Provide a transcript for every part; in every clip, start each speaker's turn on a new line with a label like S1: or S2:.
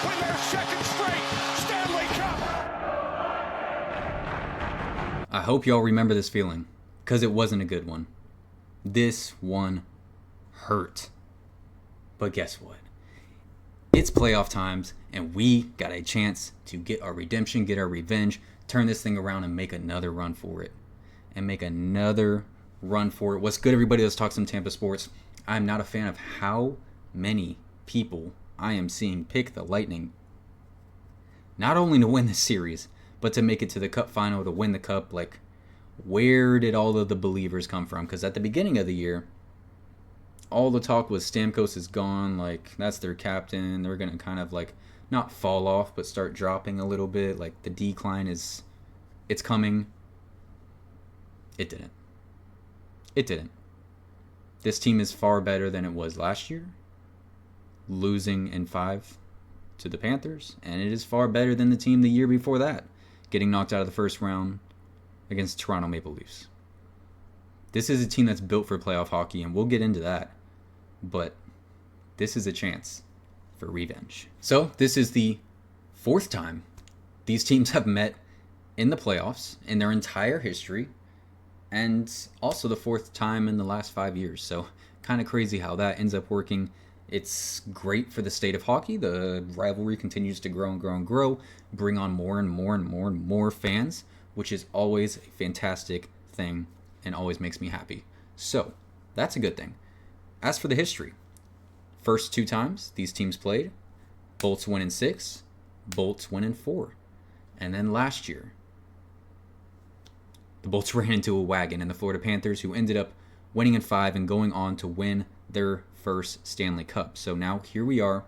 S1: win their second straight Stanley Cup.
S2: I hope y'all remember this feeling, because it wasn't a good one. This one hurt. But guess what? It's playoff times, and we got a chance to get our redemption, get our revenge, turn this thing around and make another run for it. What's good, everybody? Let's talk some Tampa sports. I'm not a fan of how many people I am seeing pick the Lightning, not only to win the series, but to make it to the Cup final, to win the Cup. Like, where did all of the believers come from? Because at the beginning of the year, all the talk was Stamkos is gone, like, that's their captain. They're going to kind of, like, not fall off, but start dropping a little bit. Like, the decline it's coming. It didn't. This team is far better than it was last year, losing in 5 to the Panthers, and it is far better than the team the year before that, getting knocked out of the first round against Toronto Maple Leafs. This is a team that's built for playoff hockey, and we'll get into that, but this is a chance for revenge. So this is the 4th time these teams have met in the playoffs in their entire history, and also the 4th time in the last 5 years. So kind of crazy how that ends up working. It's great for the state of hockey. The rivalry continues to grow and grow and grow, bring on more and more and more and more fans, which is always a fantastic thing and always makes me happy. So that's a good thing. As for the history, first 2 times these teams played, Bolts win in 6, Bolts win in 4. And then last year, the Bolts ran into a wagon in the Florida Panthers, who ended up winning in 5 and going on to win their first Stanley Cup. So now here we are,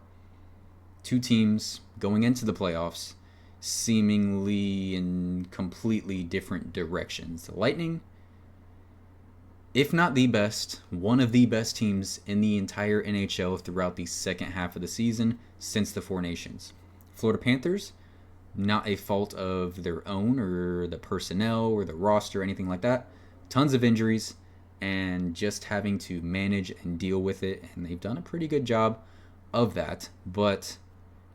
S2: 2 teams going into the playoffs, seemingly in completely different directions. The Lightning, if not the best, one of the best teams in the entire NHL throughout the second half of the season since the Four Nations. Florida Panthers, not a fault of their own or the personnel or the roster or anything like that. Tons of injuries and just having to manage and deal with it, and they've done a pretty good job of that. But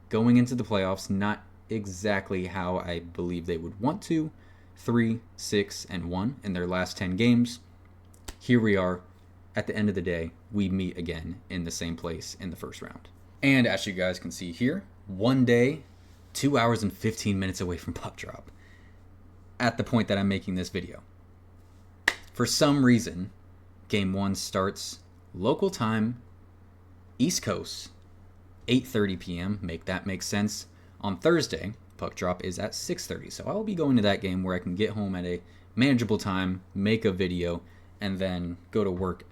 S2: going into the playoffs, not exactly how I believe they would want to. 3, 6, and 1 in their last 10 games. Here we are. At the end of the day, we meet again in the same place in the first round. And as you guys can see here, one day, 2 hours and 15 minutes away from puck drop at the point that I'm making this video. For some reason, Game 1 starts local time, East Coast, 8:30 p.m. Make that make sense. On Thursday, puck drop is at 6:30. So I'll be going to that game where I can get home at a manageable time, make a video, and then go to work,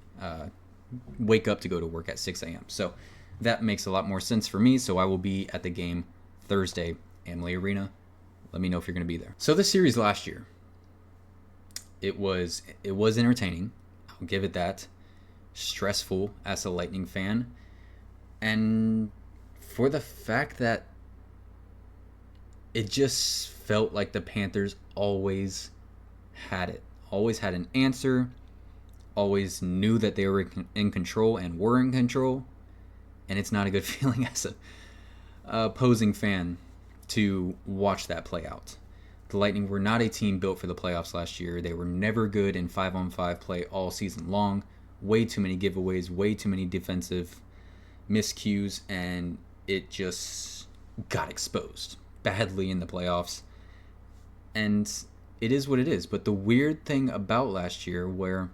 S2: wake up to go to work at 6 a.m. So that makes a lot more sense for me. So I will be at the game Thursday, Amalie Arena. Let me know if you're going to be there. So the series last year, it was entertaining. I'll give it that. Stressful as a Lightning fan. And for the fact that it just felt like the Panthers always had it. Always had an answer. Always knew that they were in control and were in control. And it's not a good feeling as a opposing fan to watch that play out. The Lightning were not a team built for the playoffs last year. They were never good in 5-on-5 play all season long. Way too many giveaways, way too many defensive miscues, and it just got exposed badly in the playoffs. And it is what it is. But the weird thing about last year, where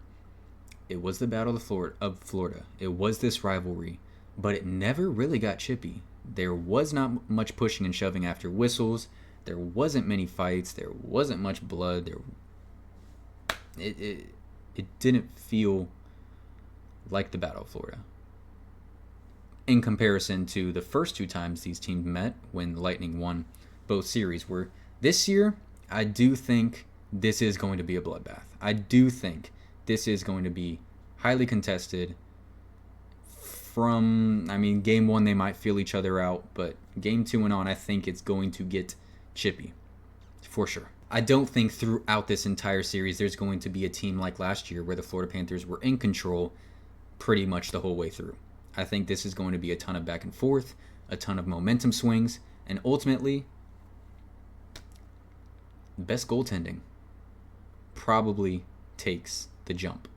S2: it was the Battle of Florida, it was this rivalry, but it never really got chippy. There was not much pushing and shoving after whistles. There wasn't many fights. There wasn't much blood. It didn't feel like the Battle of Florida. In comparison to the first 2 times these teams met when the Lightning won both series, where this year, I do think this is going to be a bloodbath. I do think this is going to be highly contested. Game 1, they might feel each other out, but game 2 and on, I think it's going to get chippy, for sure. I don't think throughout this entire series there's going to be a team like last year where the Florida Panthers were in control pretty much the whole way through. I think this is going to be a ton of back and forth, a ton of momentum swings, and ultimately, best goaltending probably takes the jump.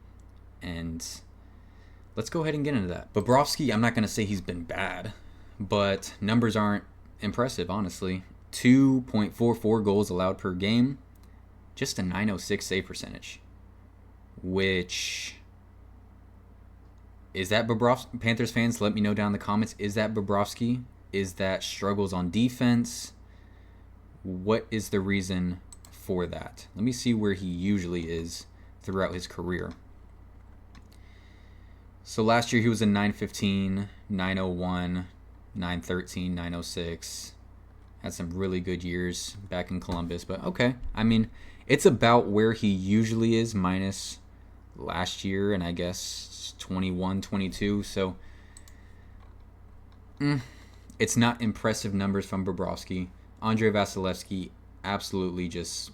S2: And let's go ahead and get into that. Bobrovsky, I'm not going to say he's been bad, but numbers aren't impressive, honestly. 2.44 goals allowed per game, just a .906 save percentage, which... Is that Bobrovsky? Panthers fans, let me know down in the comments. Is that Bobrovsky? Is that struggles on defense? What is the reason for that? Let me see where he usually is throughout his career. So last year he was a 915, 901, 913, 906. Had some really good years back in Columbus. But okay, I mean, it's about where he usually is minus last year and I guess 21, 22. So it's not impressive numbers from Bobrovsky. Andrei Vasilevskiy, absolutely just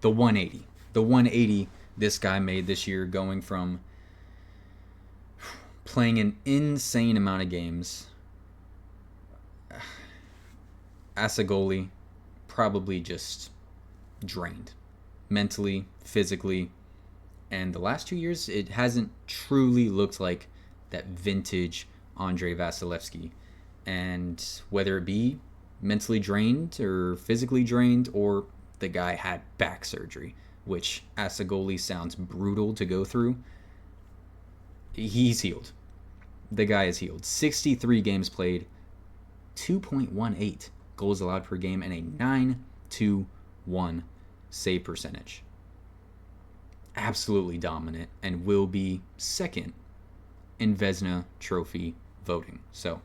S2: the 180. The 180 this guy made this year, going from playing an insane amount of games as a goalie, probably just drained mentally, physically. And the last 2 years, it hasn't truly looked like that vintage Andrei Vasilevskiy. And whether it be mentally drained or physically drained, or the guy had back surgery, which as a goalie sounds brutal to go through, he's healed. The guy is healed. 63 games played, 2.18 goals allowed per game, and a .921 save percentage. Absolutely dominant, and will be second in Vezina Trophy voting. So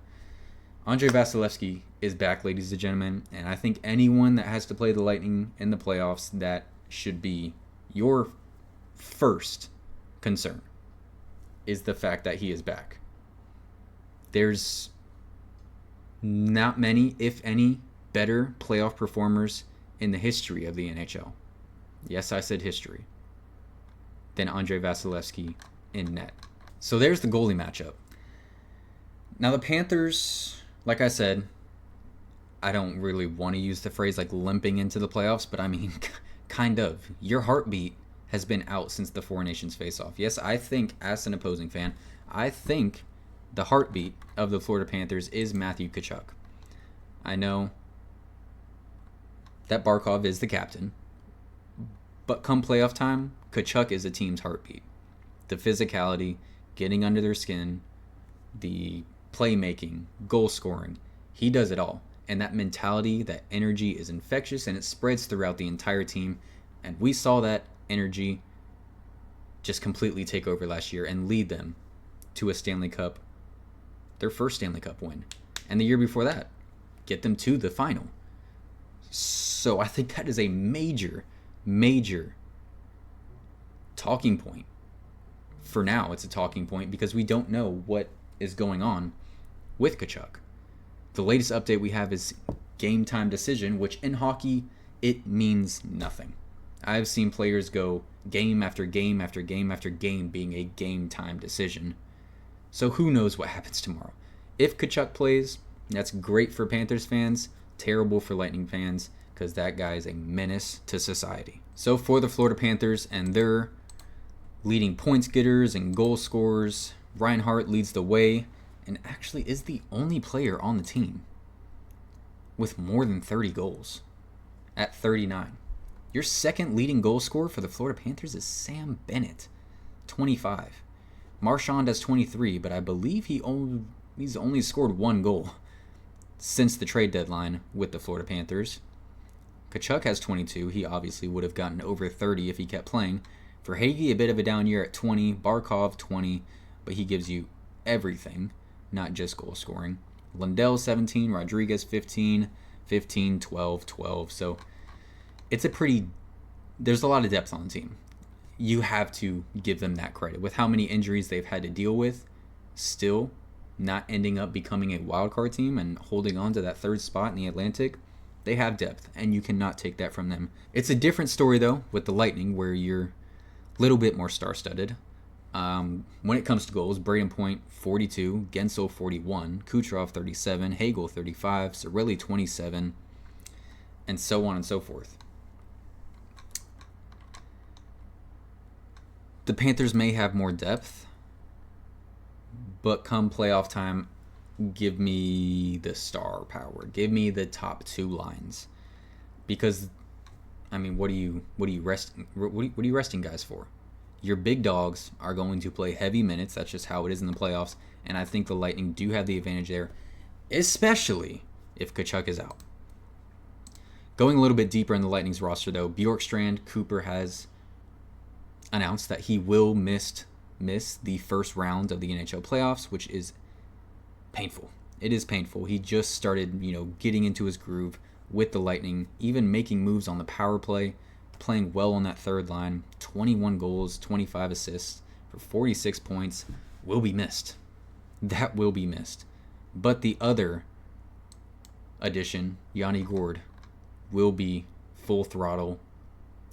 S2: Andrei Vasilevskiy is back, ladies and gentlemen, and I think anyone that has to play the Lightning in the playoffs, that should be your first concern, is the fact that he is back. There's not many, if any, better playoff performers in the history of the NHL. Yes, I said history. Than Andrei Vasilevskiy in net. So there's the goalie matchup. Now the Panthers, like I said, I don't really want to use the phrase like limping into the playoffs, but I mean, kind of. Your heartbeat has been out since the Four Nations face-off. Yes, I think, as an opposing fan, I think the heartbeat of the Florida Panthers is Matthew Tkachuk. I know that Barkov is the captain, but come playoff time, Tkachuk is a team's heartbeat. The physicality, getting under their skin, the playmaking, goal scoring, he does it all. And that mentality, that energy is infectious, and it spreads throughout the entire team. And we saw that energy just completely take over last year and lead them to a Stanley Cup, their first Stanley Cup win. And the year before that, get them to the final. So I think that is a major talking point. For now, it's a talking point because we don't know what is going on with Tkachuk. The latest update we have is game time decision, which in hockey, it means nothing. I've seen players go game after game after game after game being a game time decision. So who knows what happens tomorrow. If Tkachuk plays, that's great for Panthers fans, terrible for Lightning fans, because that guy is a menace to society. So for the Florida Panthers and their leading points getters and goal scorers, Reinhart leads the way and actually is the only player on the team with more than 30 goals at 39. Your second leading goal scorer for the Florida Panthers is Sam Bennett, 25. Marchand has 23, but I believe he's only scored one goal since the trade deadline with the Florida Panthers. Tkachuk has 22. He obviously would have gotten over 30 if he kept playing. For Hagee, a bit of a down year at 20. Barkov, 20. But he gives you everything, not just goal scoring. Lundell, 17. Rodriguez, 15. 15, 12, 12. So it's there's a lot of depth on the team. You have to give them that credit. With how many injuries they've had to deal with, still not ending up becoming a wildcard team and holding on to that third spot in the Atlantic, they have depth, and you cannot take that from them. It's a different story, though, with the Lightning, where you're a little bit more star-studded. When it comes to goals, Braden Point 42, Gensel 41, Kucherov 37, Hagel 35, Cirelli 27, and so on and so forth. The Panthers may have more depth, but come playoff time, give me the star power. Give me the top two lines, because, I mean, what are you resting guys for? Your big dogs are going to play heavy minutes. That's just how it is in the playoffs, and I think the Lightning do have the advantage there, especially if Tkachuk is out. Going a little bit deeper in the Lightning's roster, though, Bjorkstrand Cooper has announced that he will miss the first round of the NHL playoffs, which is painful. It is painful. He just started, getting into his groove with the Lightning, even making moves on the power play, playing well on that third line. 21 goals, 25 assists for 46 points will be missed. That will be missed. But the other addition, Yanni Gourde, will be full throttle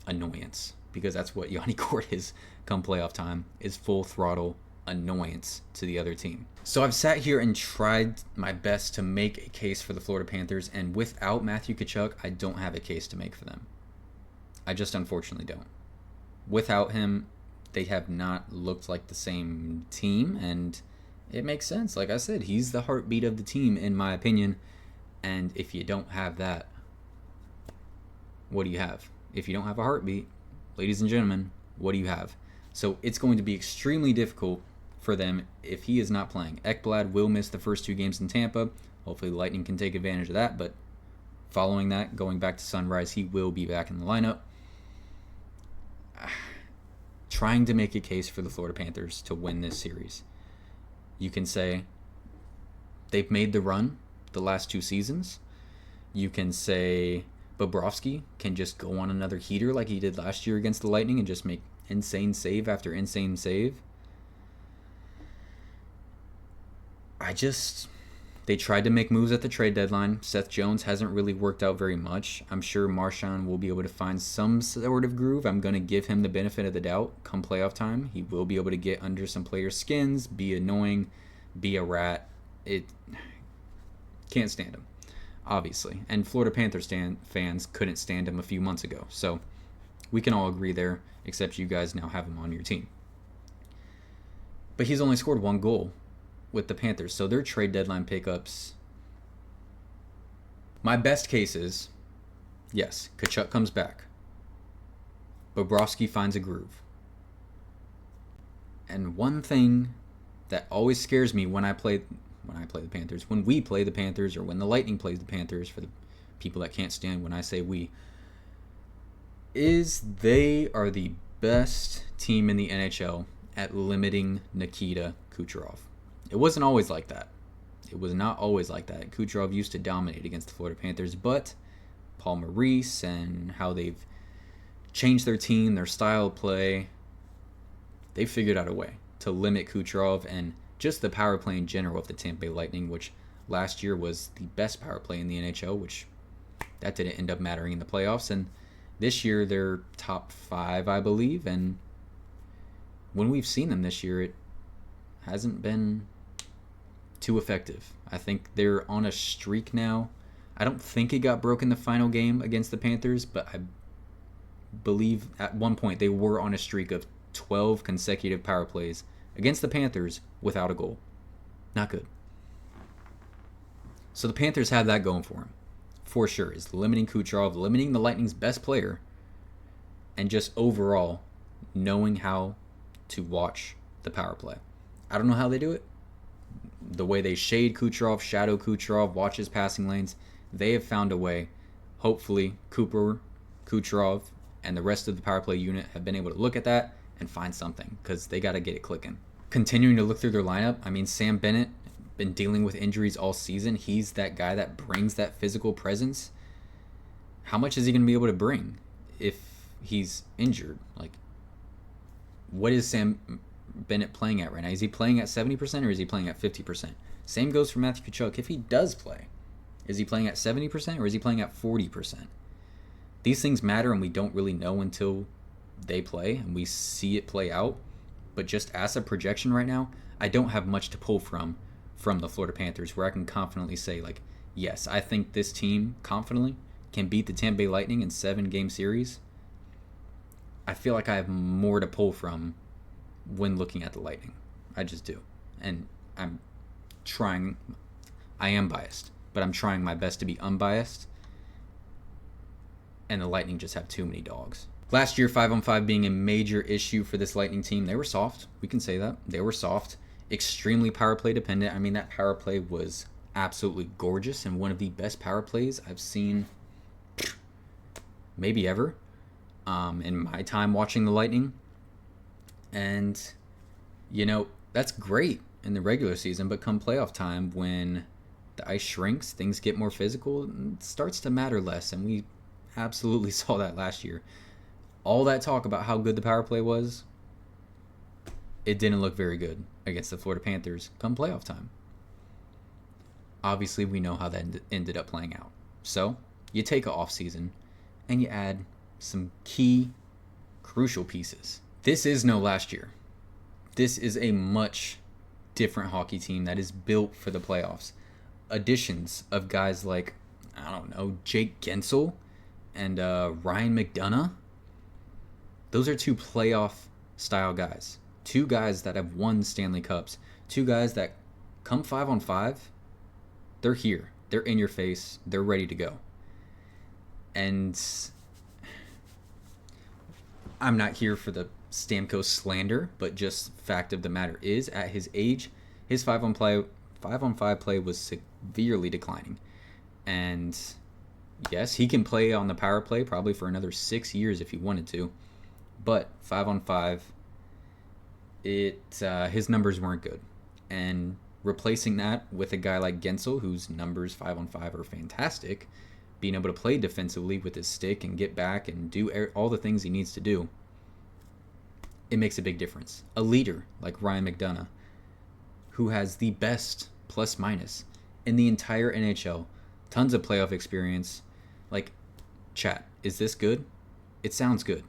S2: annoyance, because that's what Yanni Gourde is come playoff time, is full throttle annoyance to the other team. So I've sat here and tried my best to make a case for the Florida Panthers, and without Matthew Tkachuk, I don't have a case to make for them. I just unfortunately don't. Without him, they have not looked like the same team, and it makes sense. Like I said, he's the heartbeat of the team, in my opinion, and if you don't have that, what do you have? If you don't have a heartbeat, ladies and gentlemen, what do you have? So it's going to be extremely difficult for them if he is not playing. Ekblad will miss the first two games in Tampa. Hopefully the Lightning can take advantage of that, but following that, going back to Sunrise, he will be back in the lineup. Trying to make a case for the Florida Panthers to win this series. You can say they've made the run the last two seasons. You can say Bobrovsky can just go on another heater like he did last year against the Lightning and just make insane save after insane save. They tried to make moves at the trade deadline. Seth Jones hasn't really worked out very much. I'm sure Marchand will be able to find some sort of groove. I'm going to give him the benefit of the doubt come playoff time. He will be able to get under some players' skins, be annoying, be a rat. It can't stand him, obviously. And Florida Panthers fans couldn't stand him a few months ago. So we can all agree there, except you guys now have him on your team. But he's only scored one goal with the Panthers, so their trade deadline pickups. My best case is, yes, Tkachuk comes back. Bobrovsky finds a groove. And one thing that always scares me when we play the Panthers, or when the Lightning plays the Panthers, for the people that can't stand when I say we, is they are the best team in the NHL at limiting Nikita Kucherov. It wasn't always like that. It was not always like that. Kucherov used to dominate against the Florida Panthers, but Paul Maurice and how they've changed their team, their style of play, they figured out a way to limit Kucherov and just the power play in general of the Tampa Bay Lightning, which last year was the best power play in the NHL, which that didn't end up mattering in the playoffs. And this year they're top 5, I believe, and when we've seen them this year, it hasn't been too effective. I think they're on a streak now. I don't think it got broken the final game against the Panthers, but I believe at one point they were on a streak of 12 consecutive power plays against the Panthers without a goal. Not good. So the Panthers have that going for them, for sure, is limiting Kucherov, limiting the Lightning's best player, and just overall knowing how to watch the power play. I don't know how they do it. The way they shade Kucherov, shadow Kucherov, watch his passing lanes, they have found a way. Hopefully, Cooper, Kucherov, and the rest of the power play unit have been able to look at that and find something, because they got to get it clicking. Continuing to look through their lineup, I mean, Sam Bennett, been dealing with injuries all season. He's that guy that brings that physical presence. How much is he going to be able to bring if he's injured? Like, what is Sam Bennett playing at right now? Is he playing at 70% or is he playing at 50%? Same goes for Matthew Tkachuk. If he does play, is he playing at 70% or is he playing at 40%? These things matter, and we don't really know until they play and we see it play out. But just as a projection right now, I don't have much to pull from the Florida Panthers where I can confidently say, like, yes, I think this team confidently can beat the Tampa Bay Lightning in 7-game series. I feel like I have more to pull from when looking at the Lightning. I just do. And I am biased, but I'm trying my best to be unbiased. And the Lightning just have too many dogs. Last year, 5-on-5 being a major issue for this Lightning team. They were soft. We can say that. They were soft. Extremely power play dependent. I mean, that power play was absolutely gorgeous and one of the best power plays I've seen maybe ever in my time watching the Lightning. And, that's great in the regular season, but come playoff time, when the ice shrinks, things get more physical, it starts to matter less, and we absolutely saw that last year. All that talk about how good the power play was, it didn't look very good against the Florida Panthers come playoff time. Obviously, we know how that ended up playing out. So, you take an off season and you add some key, crucial pieces. This is no last year. This is a much different hockey team that is built for the playoffs. Additions of guys like, Jake Gensel and Ryan McDonough. Those are 2 playoff-style guys. 2 guys that have won Stanley Cups. 2 guys that come 5-on-5, they're here. They're in your face. They're ready to go. And I'm not here for the Stamkos slander, but just fact of the matter is, at his age, his 5-on-5 play was severely declining. And yes, he can play on the power play probably for another 6 years if he wanted to. But 5-on-5, his numbers weren't good. And replacing that with a guy like Gensel, whose numbers 5-on-5 are fantastic, being able to play defensively with his stick and get back and do all the things he needs to do, it makes a big difference. A leader like Ryan McDonough, who has the best plus-minus in the entire NHL, tons of playoff experience. Like, chat, is this good? It sounds good.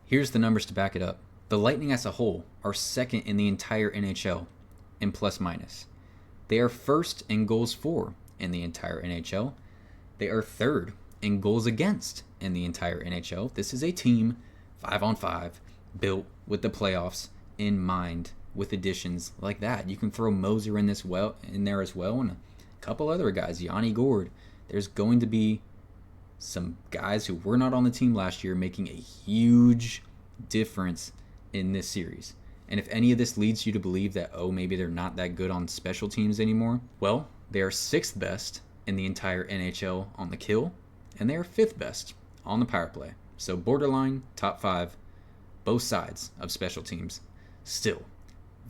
S2: Here's the numbers to back it up. The Lightning as a whole are second in the entire NHL in plus-minus. They are first in goals for in the entire NHL. They are third in goals against in the entire NHL. This is a team, 5-on-5, built with the playoffs in mind, with additions like that. You can throw Moser in there as well, and a couple other guys, Yanni Gourde. There's going to be some guys who were not on the team last year making a huge difference in this series. And if any of this leads you to believe that, maybe they're not that good on special teams anymore, well, they are 6th best in the entire NHL on the kill, and they are 5th best on the power play. So borderline top 5, both sides of special teams. Still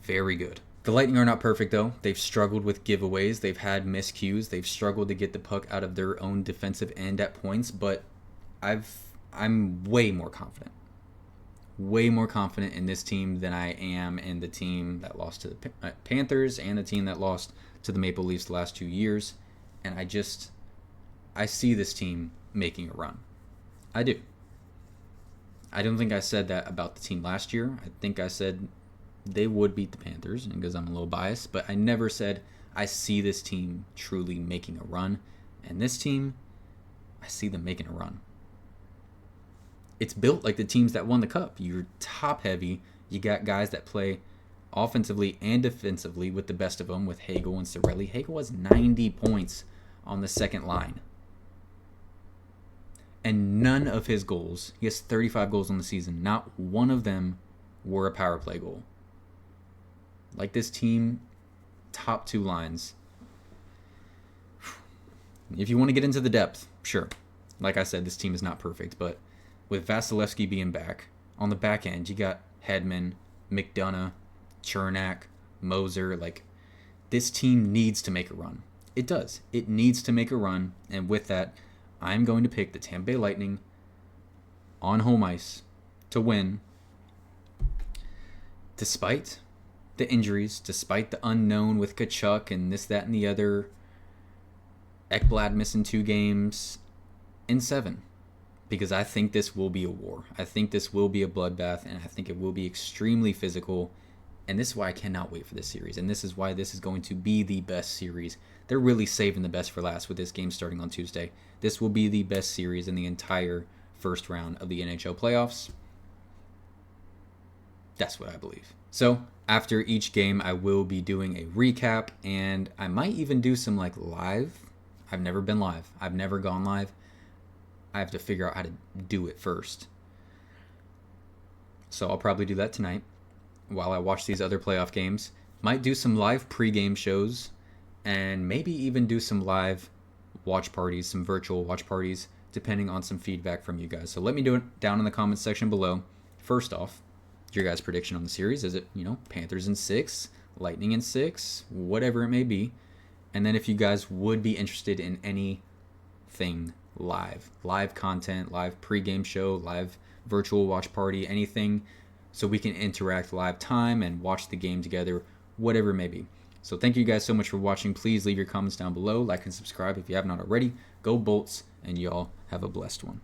S2: very good. The Lightning are not perfect, though. They've struggled with giveaways. They've had miscues. They've struggled to get the puck out of their own defensive end at points, but I'm way more confident. Way more confident in this team than I am in the team that lost to the Panthers and the team that lost to the Maple Leafs the last 2 years. And I see this team making a run. I do. I don't think I said that about the team last year. I think I said they would beat the Panthers because I'm a little biased, but I never said I see this team truly making a run. And this team, I see them making a run. It's built like the teams that won the Cup. You're top heavy. You got guys that play offensively and defensively with the best of them, with Hagel and Cirelli. Hagel has 90 points on the second line. And none of his goals, he has 35 goals on the season, not one of them were a power play goal. Like, this team, top 2 lines. If you want to get into the depth, sure. Like I said, this team is not perfect, but with Vasilevsky being back, on the back end, you got Hedman, McDonough, Chernak, Moser. Like, this team needs to make a run. It does. It needs to make a run, and with that, I'm going to pick the Tampa Bay Lightning on home ice to win, despite the injuries, despite the unknown with Kachuk and this, that, and the other. Ekblad missing 2 games in 7. because I think this will be a war. I think this will be a bloodbath, and I think it will be extremely physical. And this is why I cannot wait for this series. And this is why this is going to be the best series. They're really saving the best for last with this game starting on Tuesday. This will be the best series in the entire first round of the NHL playoffs. That's what I believe. So after each game, I will be doing a recap, and I might even do some live. I've never been live. I've never gone live. I have to figure out how to do it first. So I'll probably do that tonight while I watch these other playoff games. Might do some live pregame shows, and maybe even do some live watch parties, some virtual watch parties, depending on some feedback from you guys. So let me do it down in the comments section below. First off, your guys' prediction on the series. Is it, Panthers in 6, Lightning in 6, whatever it may be. And then if you guys would be interested in anything live content, live pregame show, live virtual watch party, anything, so we can interact live time and watch the game together, whatever it may be. So thank you guys so much for watching. Please leave your comments down below, like and subscribe if you have not already. Go Bolts, and y'all have a blessed one.